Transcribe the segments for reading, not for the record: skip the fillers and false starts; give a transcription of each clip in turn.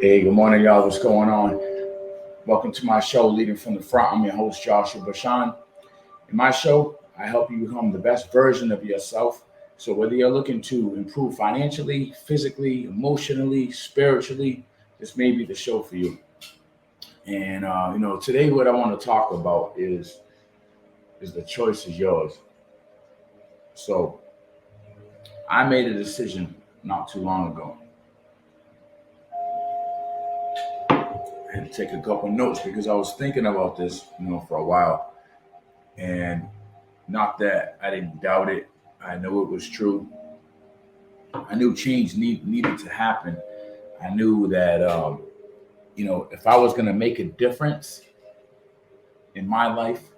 Hey, good morning, y'all. What's going on? Welcome to my show, Leading from the Front. I'm your host, Joshua Bashan. In my show, I help you become the best version of yourself. So, whether you're looking to improve financially, physically, emotionally, spiritually, this may be the show for you. And today, what I want to talk about is the choice is yours. So, I made a decision not too long ago. I had to take a couple notes because I was thinking about this, for a while. And not that I didn't doubt it. I know it was true. I knew change needed to happen. I knew that, if I was going to make a difference in my life,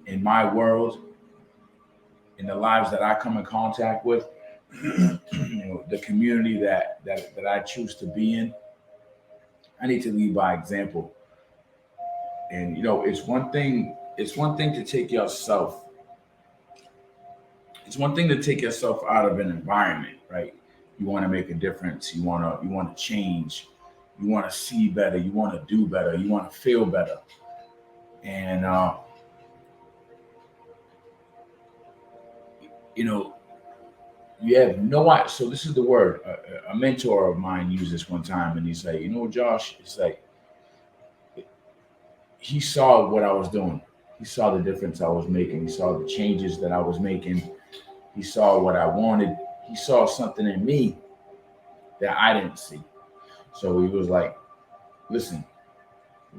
in my world, in the lives that I come in contact with, the community that I choose to be in, I need to lead by example. And it's one thing. It's one thing to take yourself. It's one thing to take yourself out of an environment, right? You want to make a difference. You want to change. You want to see better. You want to do better. You want to feel better. And you know, you have no idea. So this is the word. A mentor of mine used this one time, and he's like, Josh, it's like he saw what I was doing. He saw the difference I was making. He saw the changes that I was making. He saw what I wanted. He saw something in me that I didn't see. So he was like, listen,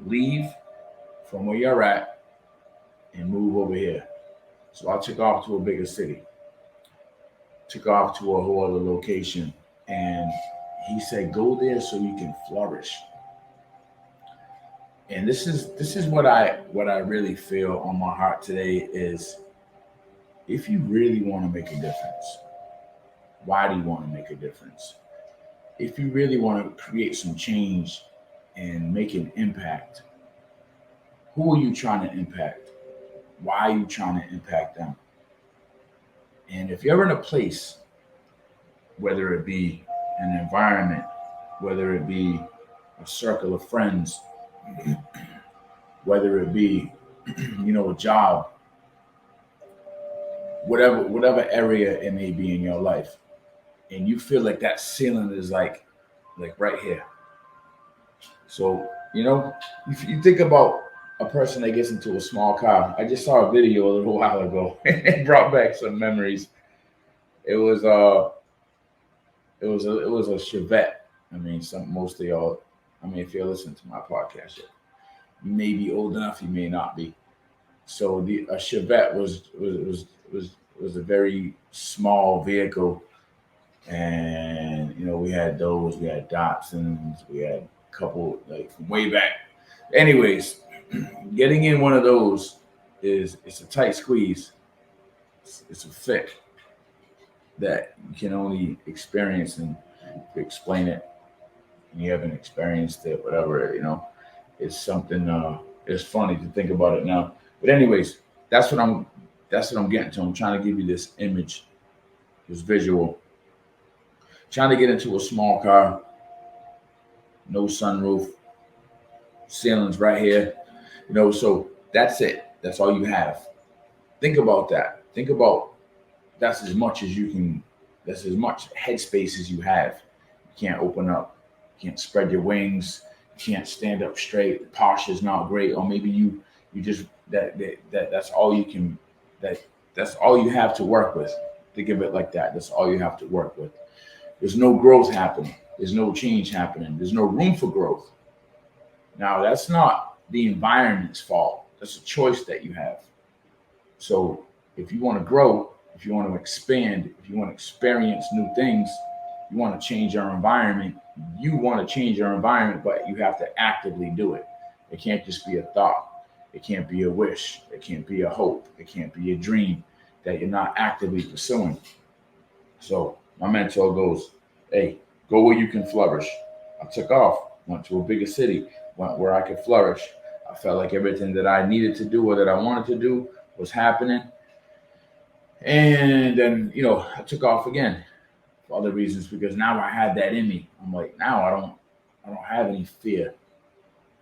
leave from where you're at and move over here. So I took off to a bigger city, took off to a whole other location. And he said, go there so you can flourish. And this is what I really feel on my heart today is if you really want to make a difference, why do you want to make a difference? If you really want to create some change and make an impact, who are you trying to impact? Why are you trying to impact them? And if you're in a place, whether it be an environment, whether it be a circle of friends, whether it be, a job, whatever area it may be in your life, and you feel like that ceiling is like right here. So, if you think about a person that gets into a small car. I just saw a video a little while ago. It brought back some memories. It was it was a Chevette. I mean, some most of y'all. I mean, if you're listening to my podcast, you may be old enough, you may not be. So the a Chevette was a very small vehicle, and we had those, we had Datsuns, we had a couple like from way back. Anyways, getting in one of those it's a tight squeeze. It's a fit that you can only experience and explain it. And you haven't experienced it, whatever. It's something. It's funny to think about it now. But anyways, that's what I'm. That's what I'm getting to. I'm trying to give you this image, this visual. Trying to get into a small car, no sunroof, ceilings right here. So that's it. That's all you have. Think about that. Think about that's as much as you can. That's as much headspace as you have. You can't open up. You can't spread your wings. You can't stand up straight. The posture's not great, or maybe you just that's all you can. That that's all you have to work with. Think of it like that. That's all you have to work with. There's no growth happening. There's no change happening. There's no room for growth. Now, that's not the environment's fault. That's a choice that you have. So, if you want to grow, if you want to expand, if you want to experience new things, you want to change your environment, you want to change your environment, but you have to actively do it. It can't just be a thought. It can't be a wish. It can't be a hope. It can't be a dream that you're not actively pursuing. So my mentor goes, hey, go where you can flourish. I took off, went to a bigger city, went where I could flourish. I felt like everything that I needed to do or that I wanted to do was happening. And then, I took off again for other reasons because now I had that in me. I'm like, now I don't. I don't have any fear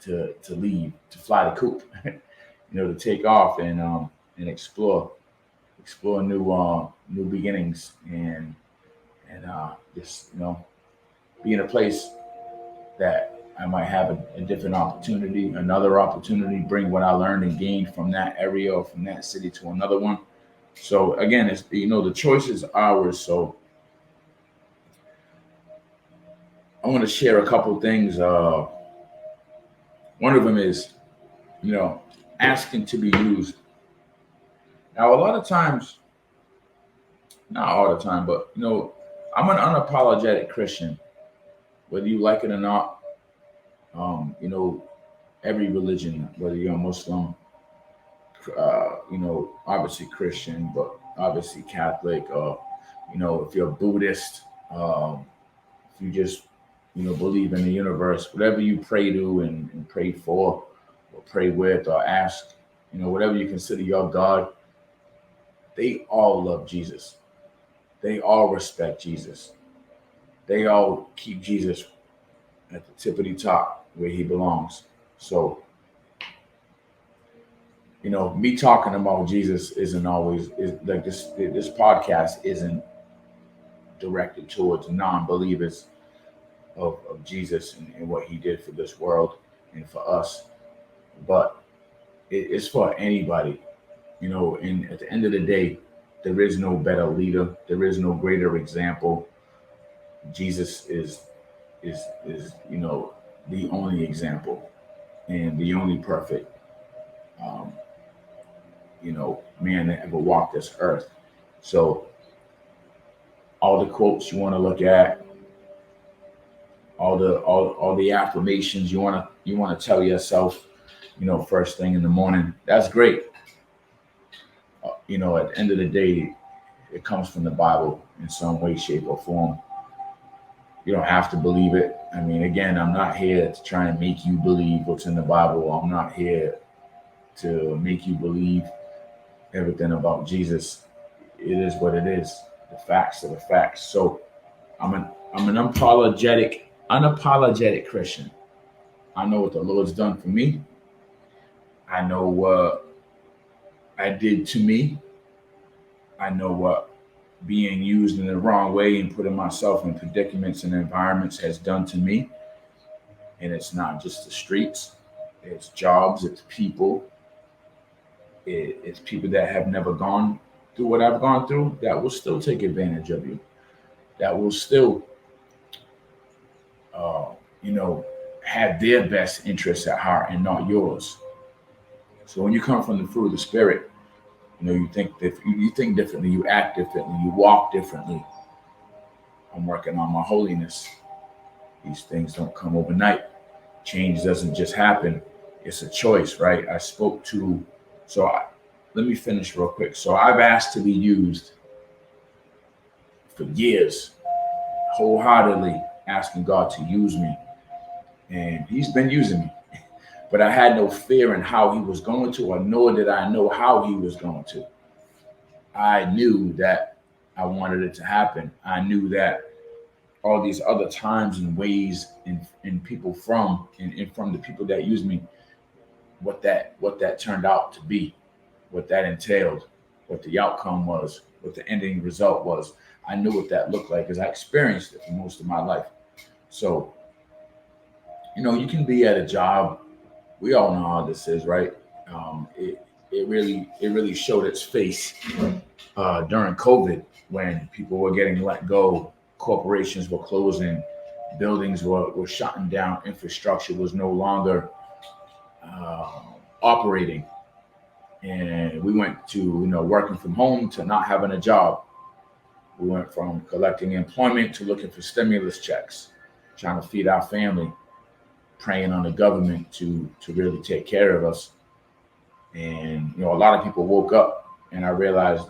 to leave, to fly the coop, to take off and explore new beginnings and just be in a place that I might have a different opportunity, another opportunity, bring what I learned and gained from that area or from that city to another one. So again, it's the choice is ours. So I want to share a couple things. One of them is, asking to be used. Now, a lot of times, not all the time, but I'm an unapologetic Christian, whether you like it or not. Every religion, whether you're a Muslim, obviously Christian, but obviously Catholic, or if you're a Buddhist, if you just believe in the universe, whatever you pray to and pray for, or pray with, or ask, whatever you consider your God, they all love Jesus. They all respect Jesus. They all keep Jesus at the tippity top where he belongs. So, me talking about Jesus isn't always is like this podcast isn't directed towards non-believers of Jesus and what he did for this world and for us, but it's for anybody, and at the end of the day, there is no better leader, there is no greater example. Jesus is the only example and the only perfect um, man that ever walked this earth. So all the quotes you want to look at, all the affirmations you want to tell yourself, first thing in the morning, that's great. At the end of the day, it comes from the Bible in some way, shape, or form. You don't have to believe it. I mean, again, I'm not here to try and make you believe what's in the Bible. I'm not here to make you believe everything about Jesus. It is what it is. The facts are the facts. So I'm an unapologetic Christian. I know what the Lord's done for me. I know what I did to me. I know what being used in the wrong way and putting myself in predicaments and environments has done to me. And it's not just the streets, it's jobs, it's people. It's people that have never gone through what I've gone through that will still take advantage of you, that will still, have their best interests at heart and not yours. So when you come from the fruit of the Spirit, you think differently, you act differently, you walk differently. I'm working on my holiness. These things don't come overnight. Change doesn't just happen. It's a choice, right? Let me finish real quick. So I've asked to be used for years, wholeheartedly asking God to use me. And he's been using me. But I had no fear in how he was going to, or nor did I know how he was going to. I knew that I wanted it to happen. I knew that all these other times and ways and people from the people that used me, what that turned out to be, what that entailed, what the outcome was, what the ending result was. I knew what that looked like because I experienced it for most of my life. So, you can be at a job. We all know how this is, right? It really showed its face during COVID when people were getting let go, corporations were closing, buildings were shutting down, infrastructure was no longer operating, and we went to working from home to not having a job. We went from collecting employment to looking for stimulus checks, trying to feed our family, praying on the government to really take care of us. And a lot of people woke up, and I realized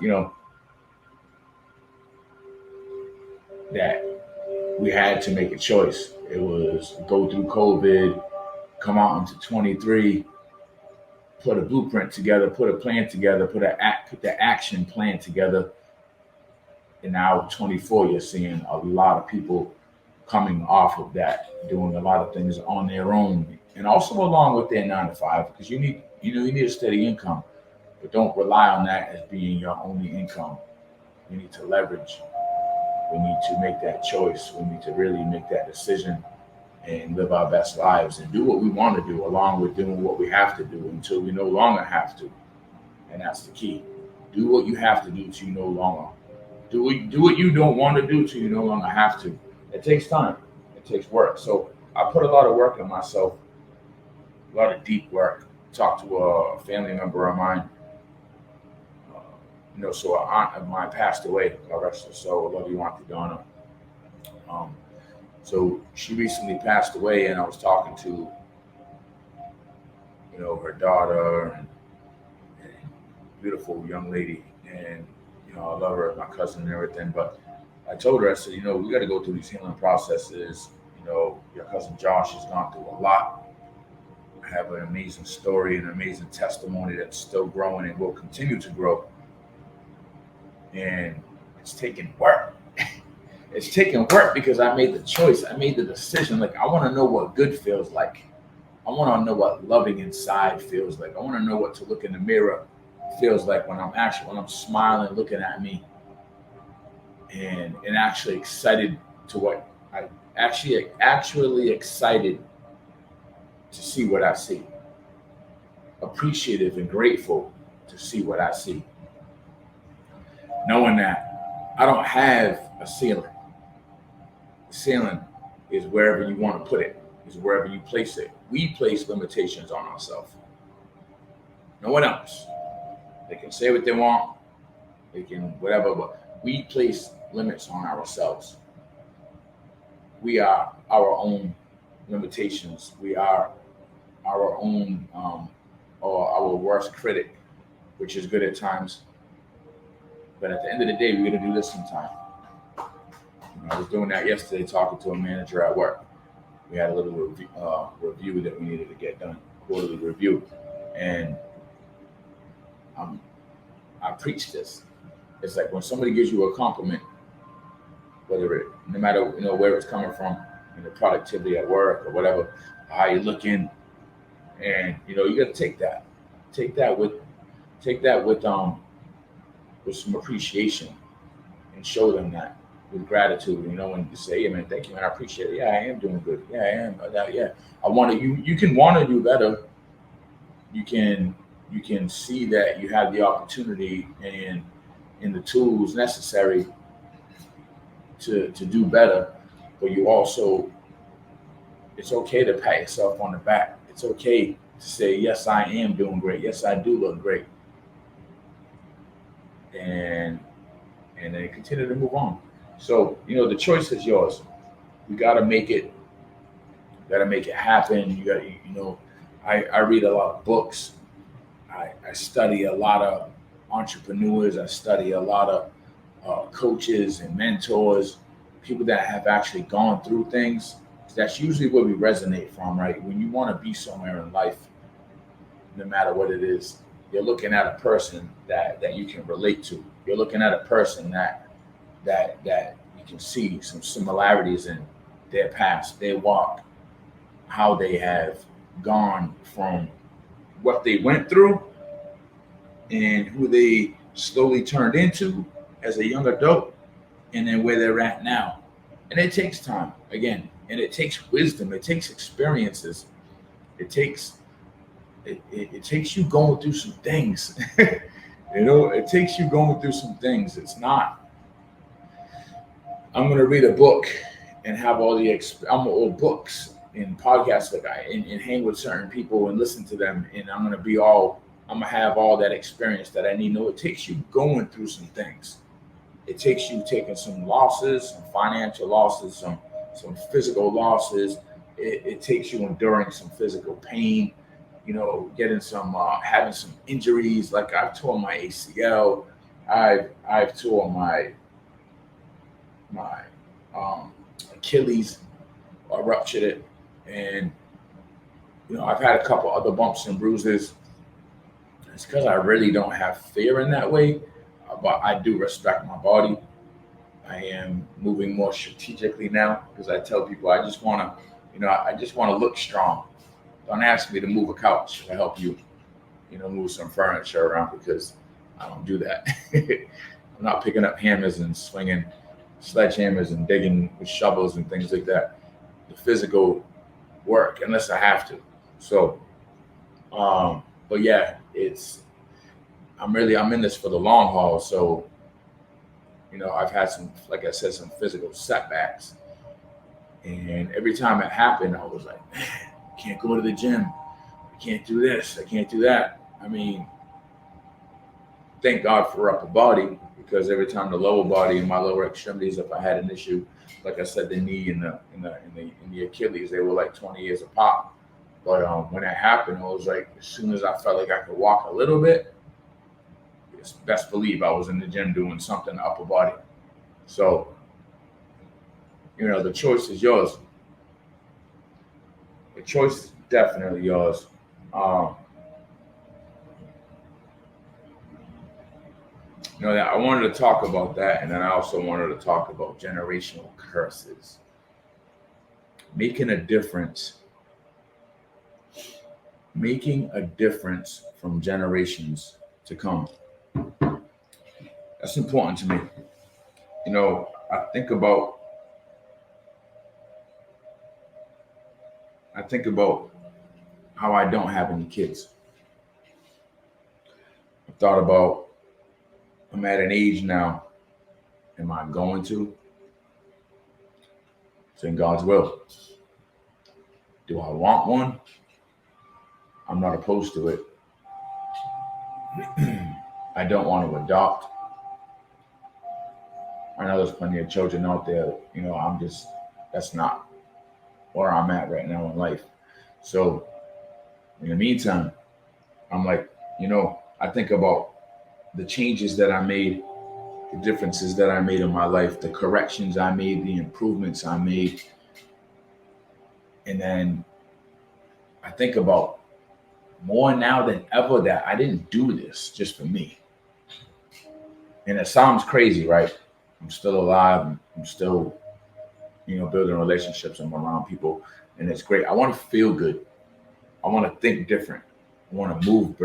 that we had to make a choice. It was go through COVID, come out into 23, put a blueprint together, put a plan together, put the action plan together. And now 24, you're seeing a lot of people coming off of that, doing a lot of things on their own, and also along with their 9 to 5, because you need a steady income, but don't rely on that as being your only income. You need to leverage. We need to make that choice. We need to really make that decision and live our best lives and do what we want to do, along with doing what we have to do until we no longer have to. And that's the key. Do what you have to do till you no longer. Do what you don't want to do till you no longer have to. It takes time. It takes work. So I put a lot of work in myself, a lot of deep work. Talked to a family member of mine. Uh, so an aunt of mine passed away. God rest her soul. I love you, Auntie Donna. Um, so she recently passed away, and I was talking to, her daughter and beautiful young lady, and I love her as my cousin and everything. But I told her, I said, we got to go through these healing processes. Your cousin Josh has gone through a lot. I have an amazing story, an amazing testimony that's still growing and will continue to grow. And it's taking work. It's taking work because I made the choice. I made the decision. Like, I want to know what good feels like. I want to know what loving inside feels like. I want to know what to look in the mirror feels like when I'm smiling, looking at me, and actually excited to what I actually excited to see what I see. Appreciative and grateful to see what I see. Knowing that I don't have a ceiling. The ceiling is wherever you want to put it, is wherever you place it. We place limitations on ourselves. No one else. They can say what they want. They can whatever, but we place limits on ourselves. We are our own limitations. We are our own or our worst critic, which is good at times. But at the end of the day, we're going to do this sometime. I was doing that yesterday, talking to a manager at work. We had a little review that we needed to get done, quarterly review. And I preach this. It's like when somebody gives you a compliment, no matter where it's coming from, the productivity at work or whatever, how you're looking, and you got to take that with some appreciation, and show them that with gratitude. When you say, "Hey man, thank you, man, I appreciate it. Yeah, I am doing good. Yeah, I am. Yeah, I want to. You can want to do better. You can see that you have the opportunity and the tools necessary to do better, but you also, it's okay to pat yourself on the back. It's okay to say, yes, I am doing great. Yes, I do look great. And then continue to move on. So, the choice is yours. You got to make it happen. You got, I read a lot of books. I study a lot of entrepreneurs. I study a lot of coaches and mentors, people that have actually gone through things. That's usually where we resonate from, right? When you want to be somewhere in life, no matter what it is, you're looking at a person that you can relate to. You're looking at a person that you can see some similarities in their past, their walk, how they have gone from what they went through and who they slowly turned into as a young adult, and then where they're at now. And it takes time, again, and it takes wisdom, it takes experiences, it takes you going through some things. It takes you going through some things. It's not, I'm going to read a book and have all the books and podcasts and hang with certain people and listen to them, and I'm going to have all that experience that I need. No, it takes you going through some things. It takes you taking some losses, some financial losses, some physical losses. It takes you enduring some physical pain, getting having some injuries. Like I've torn my ACL, I've torn my Achilles, I ruptured it, and I've had a couple other bumps and bruises. It's because I really don't have fear in that way, but I do respect my body. I am moving more strategically now because I tell people I just want to, I just want to look strong. Don't ask me to move a couch to help you, move some furniture around because I don't do that. I'm not picking up hammers and swinging sledgehammers and digging with shovels and things like that. The physical work, unless I have to. So, but yeah, I'm in this for the long haul. So, I've had some, like I said, some physical setbacks. And every time it happened, I was like, man, I can't go to the gym. I can't do this. I can't do that. I mean, thank God for upper body because every time the lower body and my lower extremities, if I had an issue, like I said, the knee and the Achilles, they were like 20 years apart. But when that happened, it was like as soon as I felt like I could walk a little bit, best believe I was in the gym doing something to upper body. So, the choice is yours. The choice is definitely yours. Um, I wanted to talk about that, and then I also wanted to talk about generational curses. Making a difference from generations to come. That's important to me. I think about how I don't have any kids. I thought about I'm at an age now. Am I going to? It's in God's will. Do I want one? I'm not opposed to it. I don't want to adopt. I know there's plenty of children out there. That's not where I'm at right now in life. So in the meantime, I'm like, I think about the changes that I made, the differences that I made in my life, the corrections I made, the improvements I made. And then I think about more now than ever that I didn't do this just for me. And it sounds crazy, right? I'm still alive. I'm still, building relationships. I'm around people and it's great. I want to feel good. I want to think different. I want to move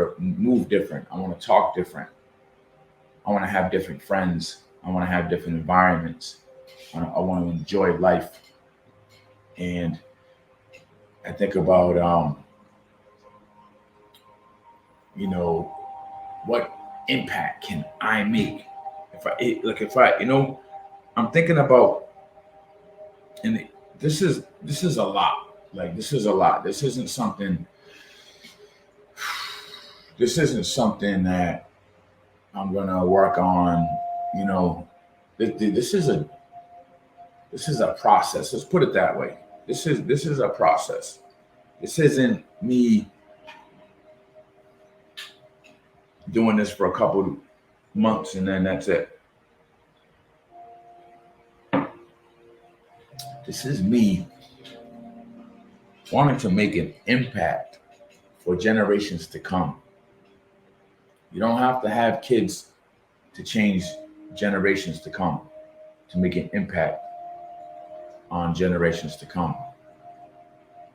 different. I want to talk different. I want to have different friends. I want to have different environments. I want to enjoy life. And I think about, what impact can I make? I'm thinking about, and this is a lot. Like, this is a lot. This isn't something that I'm going to work on, this is a process. Let's put it that way. This is a process. This isn't me doing this for a couple months and then that's it. This is me wanting to make an impact for generations to come. You don't have to have kids to change generations to come, to make an impact on generations to come.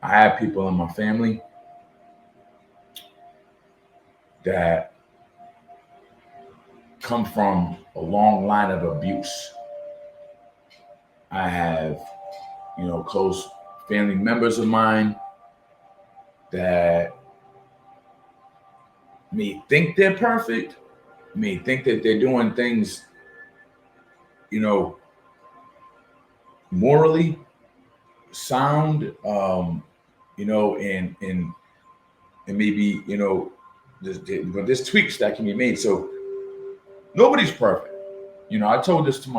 I have people in my family that come from a long line of abuse. I have, close family members of mine that may think they're perfect, may think that they're doing things, morally sound, and maybe, but there's tweaks that can be made. So nobody's perfect. I told this to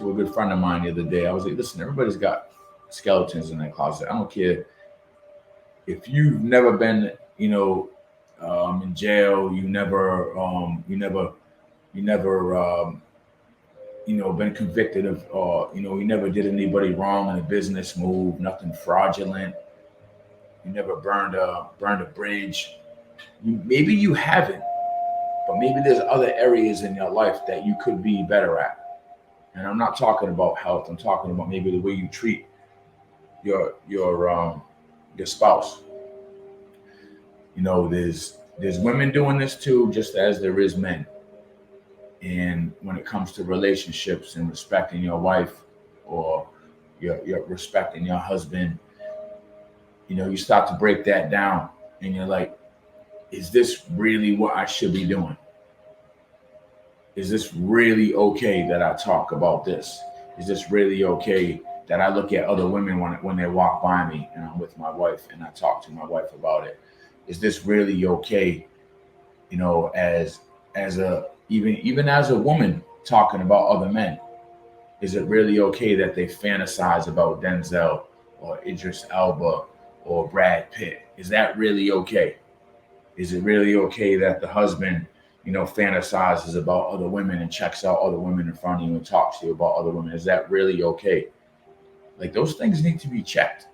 a good friend of mine the other day. I was like, listen, everybody's got skeletons in their closet. I don't care if you've never been, in jail. You never been convicted of, you never did anybody wrong in a business move, nothing fraudulent. You never burned a bridge. Maybe you haven't, but maybe there's other areas in your life that you could be better at. And I'm not talking about health. I'm talking about maybe the way you treat your spouse. There's women doing this too, just as there is men. And when it comes to relationships and respecting your wife, or you're respecting your husband, you start to break that down, and you're like, is this really what I should be doing? Is this really okay that I talk about this? Is this really okay that I look at other women when they walk by me and I'm with my wife and I talk to my wife about it? Is this really okay? As a even as a woman talking about other men, is it really okay that they fantasize about Denzel or Idris Elba or Brad Pitt? Is that really okay? Is it really okay that the husband, fantasizes about other women and checks out other women in front of you and talks to you about other women? Is that really okay? Like, those things need to be checked.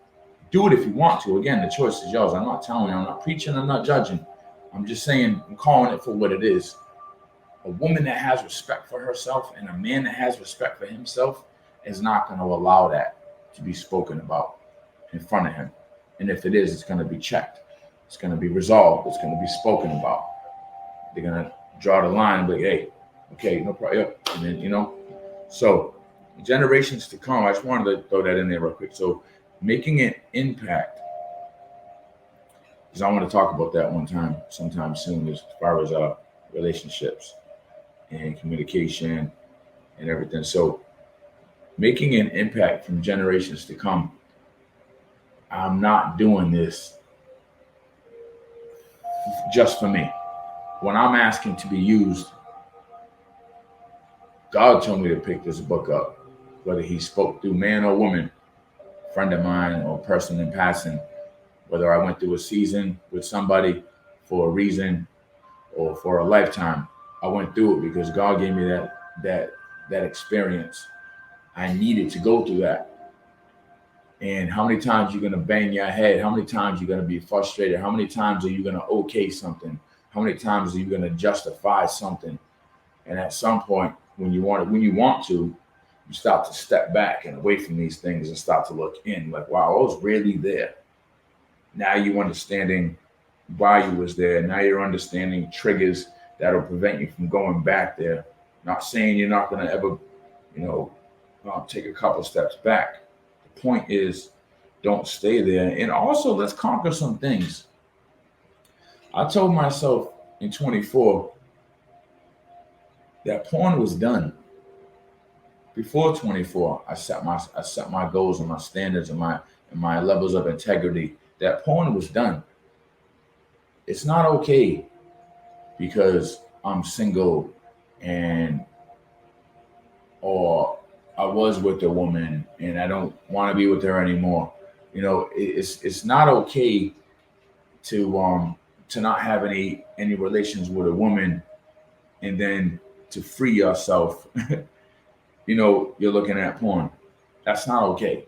Do it if you want to. Again, the choice is yours. I'm not telling you, I'm not preaching, I'm not judging. I'm just saying, I'm calling it for what it is. A woman that has respect for herself and a man that has respect for himself is not going to allow that to be spoken about in front of him. And if it is, it's going to be checked. It's going to be resolved. It's going to be spoken about. They're going to draw the line and be like, hey, okay, no problem. Yep. And then, so generations to come, I just wanted to throw that in there real quick. So making an impact, because I want to talk about that sometime soon, as far as relationships and communication and everything. So making an impact from generations to come, I'm not doing this just for me. When I'm asking to be used, God told me to pick this book up, whether he spoke through man or woman, friend of mine or person in passing, whether I went through a season with somebody for a reason or for a lifetime. I went through it because God gave me that experience. I needed to go through that. And how many times you're gonna bang your head? How many times you're gonna be frustrated? How many times are you gonna okay something? How many times are you gonna justify something? And at some point, when you want to, you start to step back and away from these things and start to look in. Like, wow, I was really there. Now you're understanding why you was there. Now you're understanding triggers that'll prevent you from going back there. Not saying you're not gonna ever, take a couple steps back. The point is, don't stay there. And also, let's conquer some things. I told myself in 24 that porn was done. Before 24, I set my goals and my standards and my levels of integrity. That porn was done. It's not okay because I'm single and or I was with a woman and I don't want to be with her anymore. It's not okay to not have any relations with a woman and then to free yourself. You're looking at porn. That's not okay.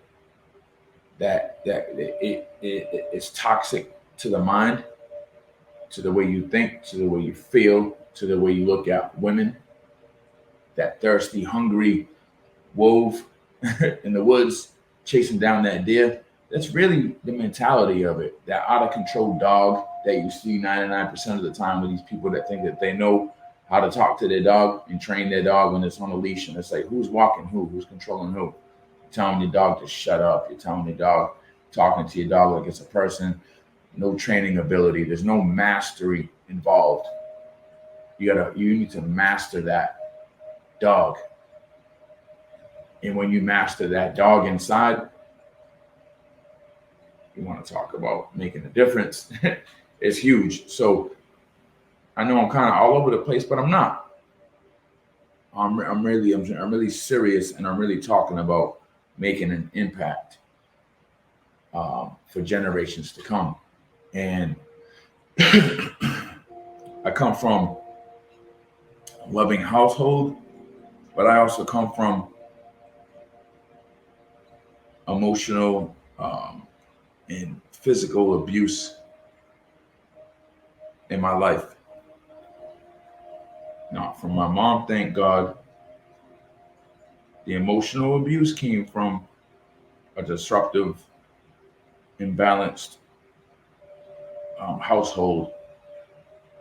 It's toxic to the mind, to the way you think, to the way you feel, to the way you look at women. That thirsty, hungry wolf in the woods chasing down that deer. That's really the mentality of it. That out of control dog that you see 99% of the time with these people that think that they know how to talk to their dog and train their dog when it's on a leash. And it's like, who's walking who's controlling who? You're telling your dog to shut up. You're telling your dog, talking to your dog like it's a person. No training ability. There's no mastery involved. You need to master that dog. And when you master that dog inside, you want to talk about making a difference. It's huge. So I know I'm kind of all over the place, but I'm not. I'm really serious, and I'm really talking about making an impact for generations to come. And I come from a loving household, but I also come from emotional and physical abuse in my life. Now, from my mom, thank God, The emotional abuse came from a disruptive, imbalanced household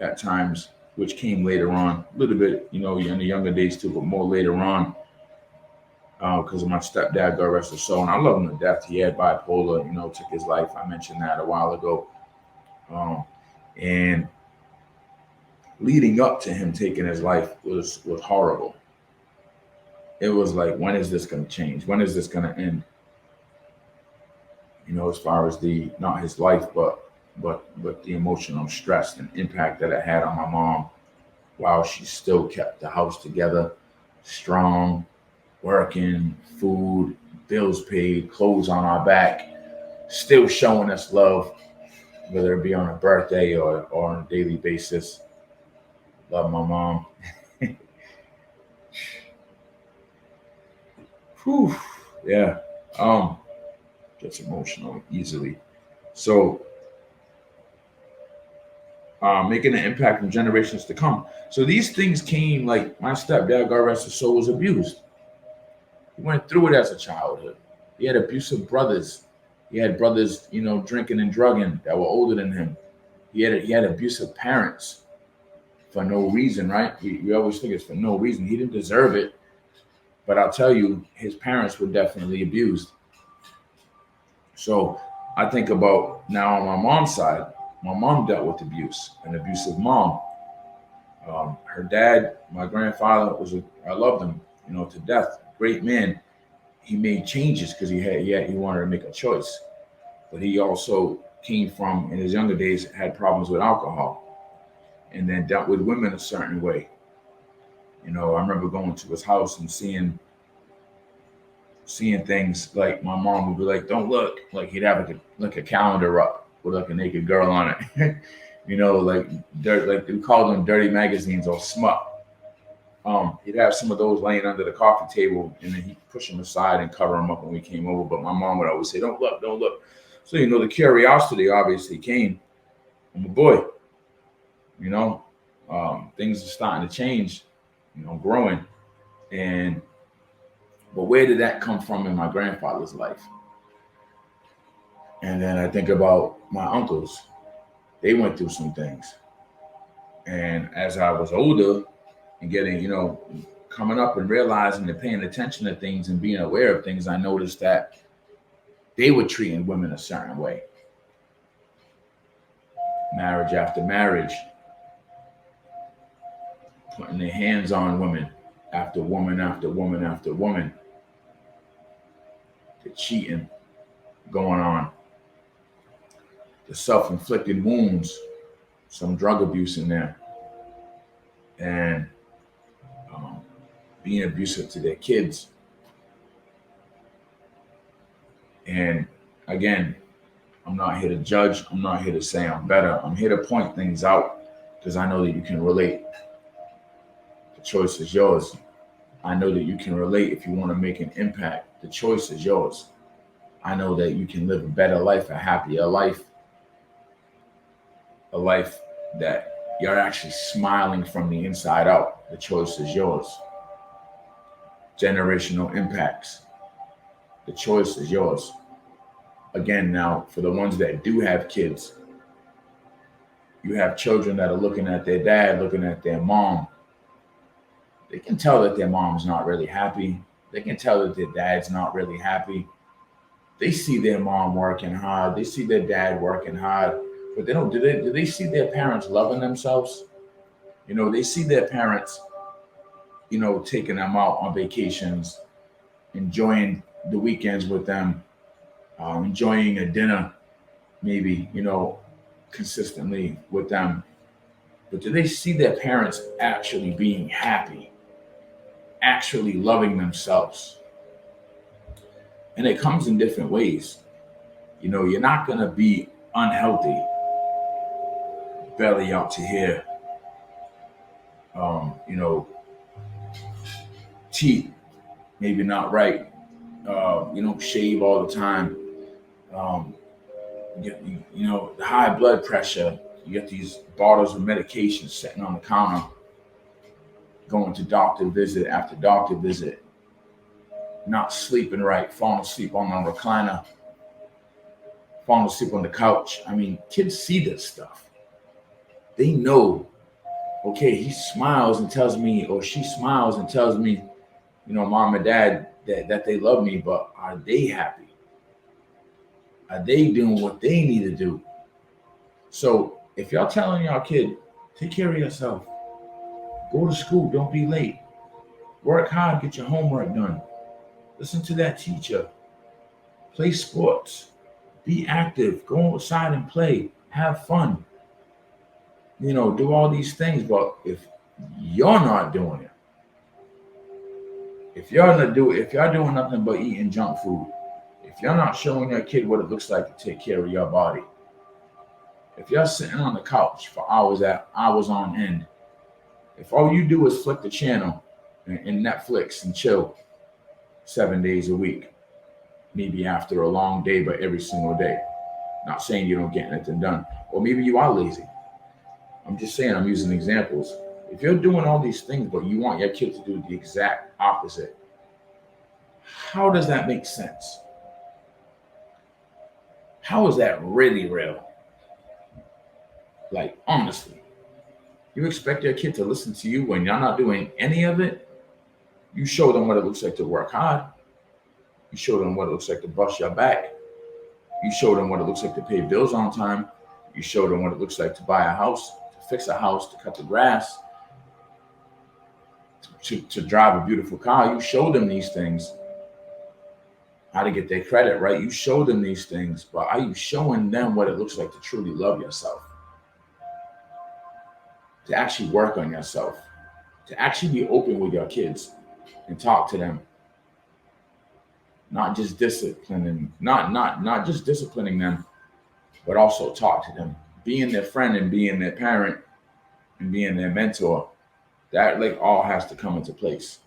at times, which came later on, a little bit, in the younger days too, but more later on, because of my stepdad, God rest his soul, and I love him to death. He had bipolar, took his life. I mentioned that a while ago, and leading up to him taking his life was horrible. It was like, when is this going to change? When is this going to end? As far as not his life, but the emotional stress and impact that it had on my mom, while she still kept the house together, strong, working, food, bills paid, clothes on our back, still showing us love, whether it be on a birthday or on a daily basis. Love my mom. Whew, yeah. Gets emotional easily. So, making an impact in generations to come. So these things came, like my stepdad, God rest his soul, was abused. He went through it as a childhood. He had abusive brothers. He had brothers, drinking and drugging that were older than him. He had abusive parents for no reason, right? We always think it's for no reason. He didn't deserve it. But I'll tell you, his parents were definitely abused. So I think about now on my mom's side, my mom dealt with abuse, an abusive mom. Her dad, my grandfather, I loved him, to death. Great man. He made changes because he wanted to make a choice. But he also came from, in his younger days, had problems with alcohol, and then dealt with women a certain way. I remember going to his house and seeing things like my mom would be like, "Don't look," like he'd have like a calendar up with like a naked girl on it, like we called them dirty magazines or smut. He'd have some of those laying under the coffee table, and then he'd push them aside and cover them up when we came over. But my mom would always say, "Don't look, don't look." So the curiosity obviously came. I'm a boy, things are starting to change, growing, but where did that come from in my grandfather's life? And then I think about my uncles. They went through some things. And as I was older and getting, coming up and realizing and paying attention to things and being aware of things, I noticed that they were treating women a certain way. Marriage after marriage, putting their hands on women after woman after woman after woman. The cheating going on. The self-inflicted wounds, some drug abuse in there, and being abusive to their kids. And again, I'm not here to judge. I'm not here to say I'm better. I'm here to point things out because I know that you can relate. The choice is yours. I know that you can relate if you want to make an impact. The choice is yours. I know that you can live a better life, a happier life, a life that you're actually smiling from the inside out. The choice is yours. Generational impacts. The choice is yours. Again, now, for the ones that do have kids, you have children that are looking at their dad, looking at their mom. They can tell that their mom's not really happy. They can tell that their dad's not really happy. They see their mom working hard. They see their dad working hard. But they don't. Do they see their parents loving themselves? They see their parents, taking them out on vacations, enjoying the weekends with them, enjoying a dinner, maybe, consistently with them. But do they see their parents actually being happy, actually loving themselves? And it comes in different ways. You're not going to be unhealthy, belly out to here, teeth maybe not right. You don't shave all the time. The high blood pressure. You get these bottles of medication sitting on the counter, going to doctor visit after doctor visit. not sleeping right, falling asleep on the recliner, falling asleep on the couch. I mean, kids see this stuff. They know, okay, he smiles and tells me, or she smiles and tells me, mom and dad, that they love me, but are they happy? Are they doing what they need to do? So if y'all telling y'all kid, take care of yourself, go to school, don't be late, work hard, get your homework done, listen to that teacher, play sports, be active, go outside and play, have fun, do all these things. But if you're not doing it, if y'all doing nothing but eating junk food, if you're not showing your kid what it looks like to take care of your body, if you're sitting on the couch for hours on end, if all you do is flick the channel and Netflix and chill 7 days a week, maybe after a long day, but every single day, not saying you don't get anything done, or maybe you are lazy. I'm just saying, I'm using examples. If you're doing all these things, but you want your kid to do the exact opposite, how does that make sense? How is that really real? Like, honestly, you expect your kid to listen to you when you're not doing any of it? You show them what it looks like to work hard. You show them what it looks like to bust your back. You show them what it looks like to pay bills on time. You show them what it looks like to buy a house, to fix a house, to cut the grass, to drive a beautiful car. You show them these things, how to get their credit right. You show them these things, but are you showing them what it looks like to truly love yourself? To actually work on yourself, to actually be open with your kids and talk to them. Not just disciplining, not just disciplining them, but also talk to them. Being their friend and being their parent and being their mentor, that like all has to come into place.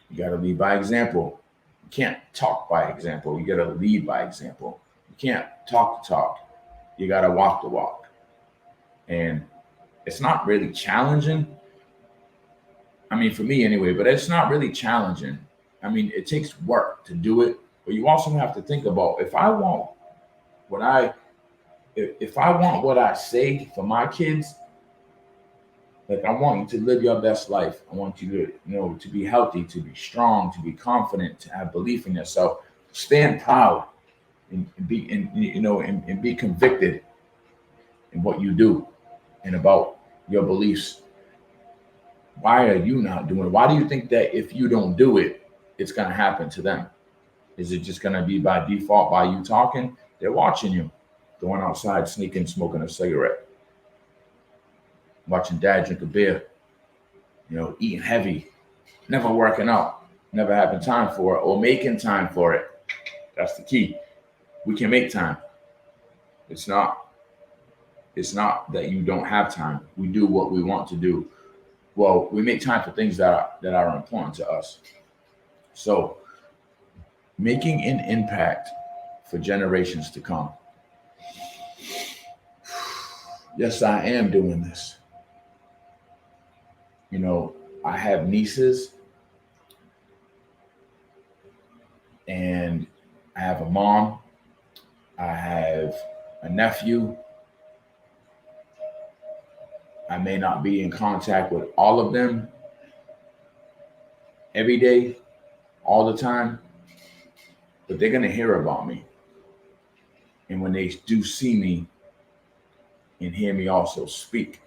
You got to lead by example. You can't talk by example. You got to lead by example. You can't talk the talk. You got to walk the walk. And it's not really challenging. I mean, for me anyway, but it's not really challenging. I mean, it takes work to do it, but you also have to think about, if I want what I say for my kids, like, I want you to live your best life. I want you to, to be healthy, to be strong, to be confident, to have belief in yourself, stand proud, and be convicted in what you do and about your beliefs. Why are you not doing it? Why do you think that if you don't do it, it's going to happen to them? Is it just going to be by default by you talking? They're watching you, going outside, sneaking, smoking a cigarette, watching dad drink a beer, eating heavy, never working out, never having time for it or making time for it. That's the key. We can make time. It's not that you don't have time. We do what we want to do. Well, we make time for things that are important to us. So, making an impact for generations to come. Yes, I am doing this. I have nieces and I have a mom. I have a nephew. I may not be in contact with all of them every day, all the time, but they're going to hear about me. And when they do see me and hear me also speak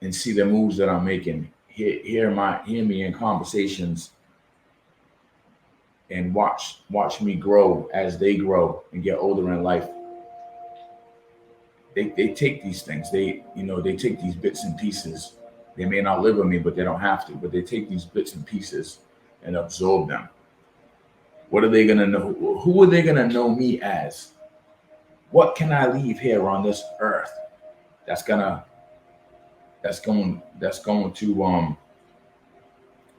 and see the moves that I'm making, hear me in conversations and watch me grow as they grow and get older in life. They take these things. They take these bits and pieces. They may not live with me, but they don't have to. But they take these bits and pieces and absorb them. What are they gonna know? Who are they gonna know me as? What can I leave here on this earth that's going to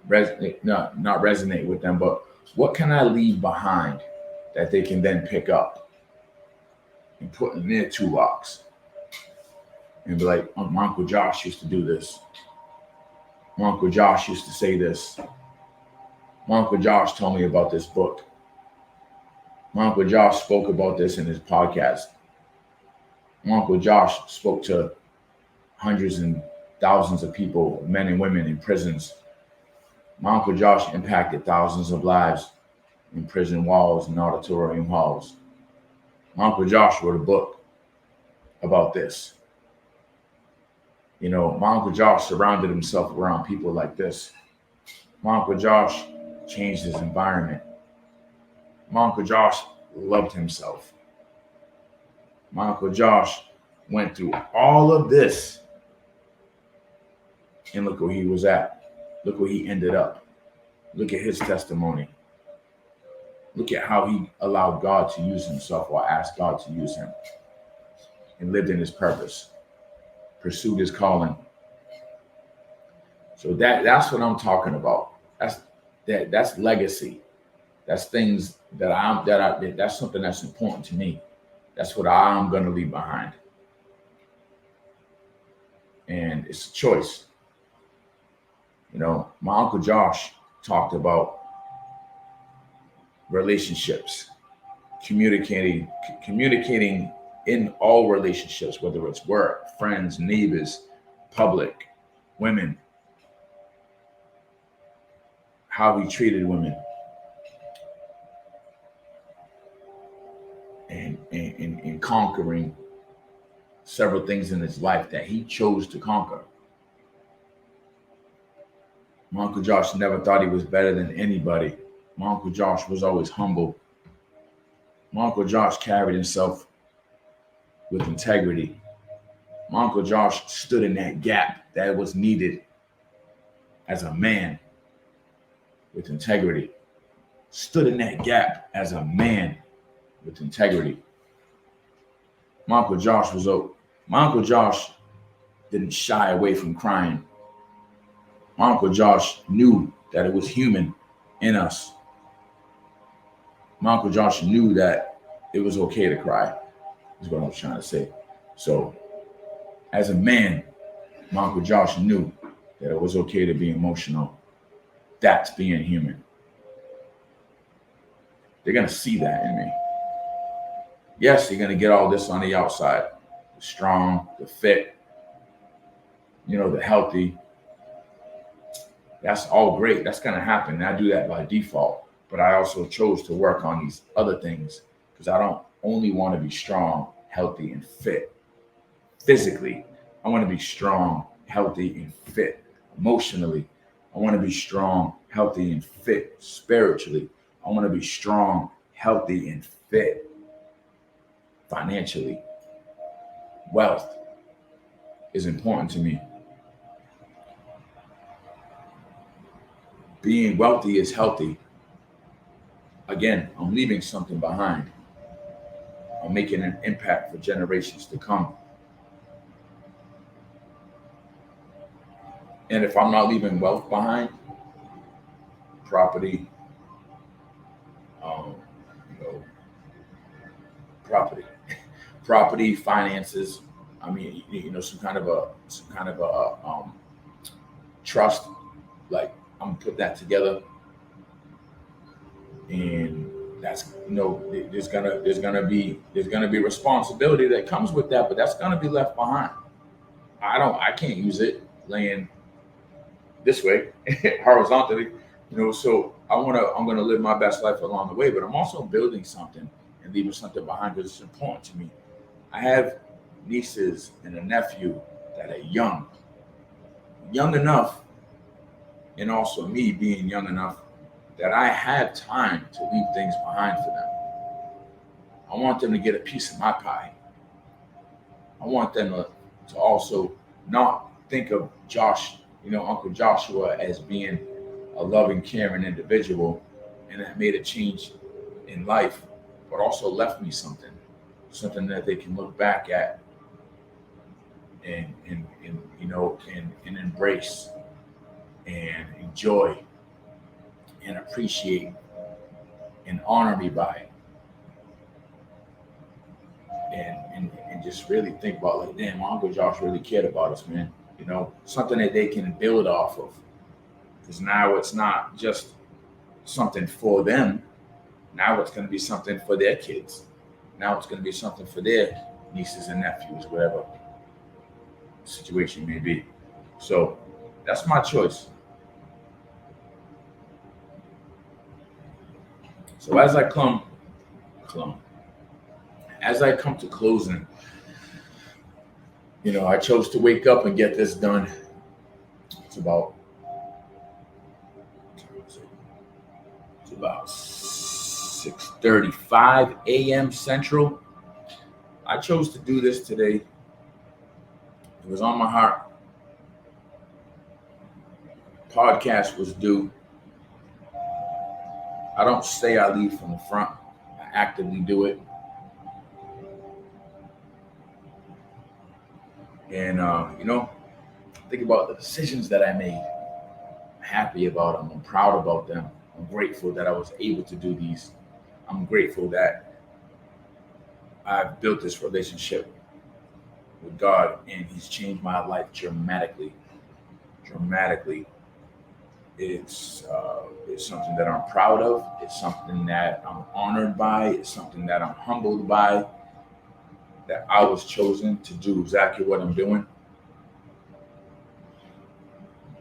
resonate, not resonate with them, but what can I leave behind that they can then pick up and put in their toolbox and be like, oh, my Uncle Josh used to do this. My Uncle Josh used to say this. My Uncle Josh told me about this book. My Uncle Josh spoke about this in his podcast. My Uncle Josh spoke to hundreds and thousands of people, men and women in prisons. My Uncle Josh impacted thousands of lives in prison walls and auditorium halls. My Uncle Josh wrote a book about this. You know, my Uncle Josh surrounded himself around people like this. My Uncle Josh changed his environment. My Uncle Josh loved himself. My Uncle Josh went through all of this, and look where he was at. Look where he ended up. Look at his testimony. Look at how he allowed God to use himself, or asked God to use him, and lived in his purpose, pursued his calling. So that's what I'm talking about. That's legacy. That's things that's something that's important to me. That's what I'm going to leave behind. And it's a choice. You know, my Uncle Josh talked about relationships, communicating in all relationships, whether it's work, friends, neighbors, public, women, how he treated women, and conquering several things in his life that he chose to conquer. My Uncle Josh never thought he was better than anybody. My Uncle Josh was always humble. My Uncle Josh carried himself with integrity. My Uncle Josh stood in that gap that was needed as a man with integrity. Stood in that gap as a man with integrity. My Uncle Josh didn't shy away from crying. My Uncle Josh knew that it was human in us. My Uncle Josh knew that it was okay to cry, is what I was trying to say. So, as a man, my Uncle Josh knew that it was okay to be emotional. That's being human. They're going to see that in me. Yes, you're going to get all this on the outside. The strong, the fit, the healthy. That's all great. That's going to happen. And I do that by default. But I also chose to work on these other things because I don't only want to be strong, healthy, and fit. Physically, I want to be strong, healthy, and fit. Emotionally, I want to be strong, healthy, and fit. Spiritually, I want to be strong, healthy, and fit. Financially, wealth is important to me. Being wealthy is healthy. Again, I'm leaving something behind. I'm making an impact for generations to come. And if I'm not leaving wealth behind, property, property, finances. I mean, some kind of a trust. Like I'm gonna put that together, and that's there's gonna be responsibility that comes with that, but that's gonna be left behind. I can't use it laying this way horizontally, so I'm gonna live my best life along the way, but I'm also building something and leaving something behind because it's important to me. I have nieces and a nephew that are young enough, and also me being young enough that I have time to leave things behind for them. I want them to get a piece of my pie. I want them to also not think of Josh, Uncle Joshua, as being a loving, caring individual and that made a change in life, but also left me something that they can look back at and embrace and enjoy and appreciate and honor me by, and just really think about, like, damn, my Uncle Josh really cared about us, man. Something that they can build off of, because now it's not just something for them. Now it's going to be something for their kids. Now it's going to be something for their nieces and nephews, whatever the situation may be. So that's my choice. So as I come to closing, I chose to wake up and get this done. It's about 6:35 a.m. Central. I chose to do this today. It was on my heart. Podcast was due. I don't say I lead from the front. I actively do it. And, think about the decisions that I made. I'm happy about them. I'm proud about them. I'm grateful that I was able to do these. I'm grateful that I've built this relationship with God, and He's changed my life dramatically. It's something that I'm proud of. It's something that I'm honored by. It's something that I'm humbled by, that I was chosen to do exactly what I'm doing.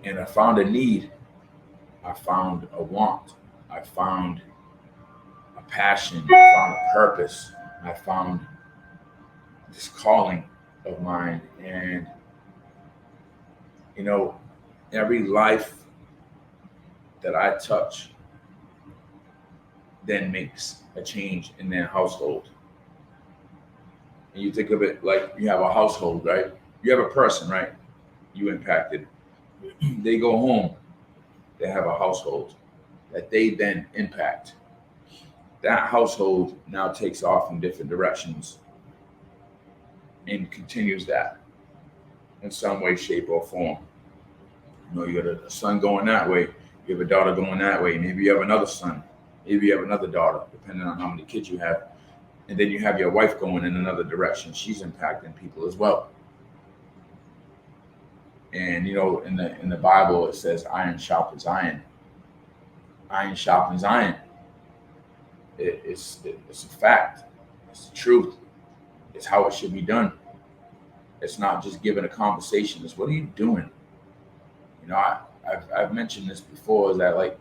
And I found a need. I found a want. I found a passion. I found a purpose. I found this calling of mine. And, every life that I touch then makes a change in their household. And you think of it like you have a household, right? You have a person, right? You impacted. They go home. They have a household that they then impact. That household now takes off in different directions and continues that in some way, shape, or form. You got a son going that way. You have a daughter going that way. Maybe you have another son. Maybe you have another daughter, depending on how many kids you have. And then you have your wife going in another direction. She's impacting people as well. And in the Bible it says iron sharpens iron. Iron sharpens iron. It's a fact. It's the truth. It's how it should be done. It's not just giving a conversation. It's what are you doing? I've mentioned this before, is that like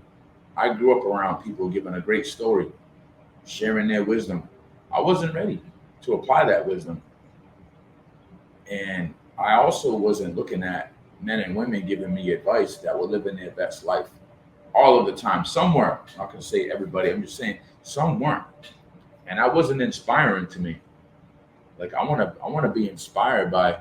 I grew up around people giving a great story, sharing their wisdom. I wasn't ready to apply that wisdom. And I also wasn't looking at men and women giving me advice that were living their best life all of the time. Some weren't. I'm not going to say everybody. I'm just saying some weren't. And that wasn't inspiring to me. Like I want to be inspired by,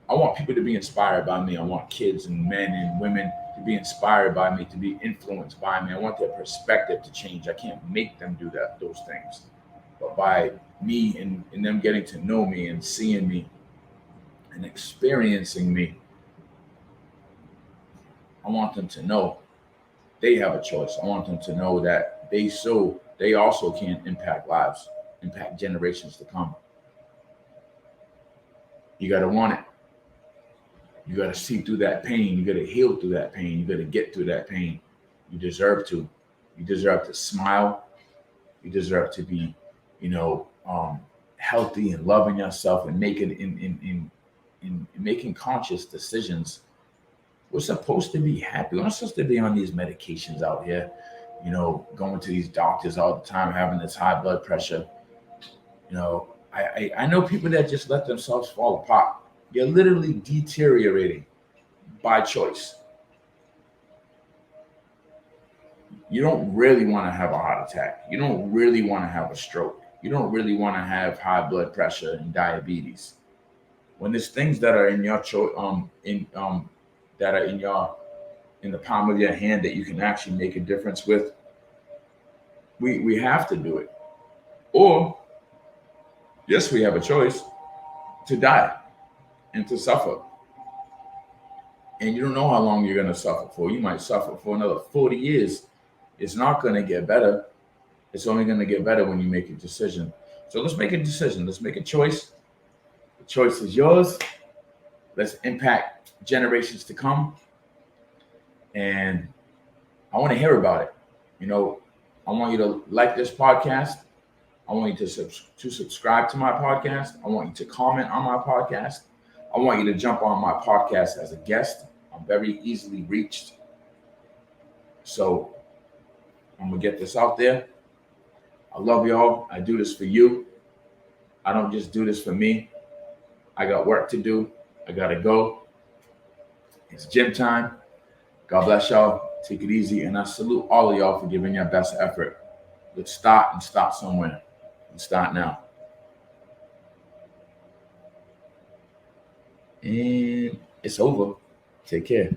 I want people to be inspired by me. I want kids and men and women to be inspired by me, to be influenced by me. I want their perspective to change. I can't make them do those things. But by me and them getting to know me and seeing me and experiencing me, I want them to know they have a choice. I want them to know that they also can impact lives, impact generations to come. You got to want it. You got to see through that pain. You got to heal through that pain. You got to get through that pain. You deserve to. You deserve to smile. You deserve to be, healthy and loving yourself and making in making conscious decisions. We're supposed to be happy. We're not supposed to be on these medications out here, going to these doctors all the time, having this high blood pressure. I know people that just let themselves fall apart. You're literally deteriorating by choice. You don't really want to have a heart attack. You don't really want to have a stroke. You don't really want to have high blood pressure and diabetes. When there's things that are in your that are in the palm of your hand that you can actually make a difference with, we have to do it. Or yes, we have a choice to die and to suffer. And you don't know how long you're going to suffer for. You might suffer for another 40 years. It's not going to get better. It's only going to get better when you make a decision. So let's make a decision. Let's make a choice. The choice is yours. Let's impact generations to come. And I want to hear about it. You know, I want you to like this podcast. I want you to subscribe to my podcast. I want you to comment on my podcast. I want you to jump on my podcast as a guest. I'm very easily reached. So I'm going to get this out there. I love y'all. I do this for you. I don't just do this for me. I got work to do. I got to go. It's gym time. God bless y'all. Take it easy. And I salute all of y'all for giving your best effort. Let's start and start somewhere. Let's start now. And it's over. Take care.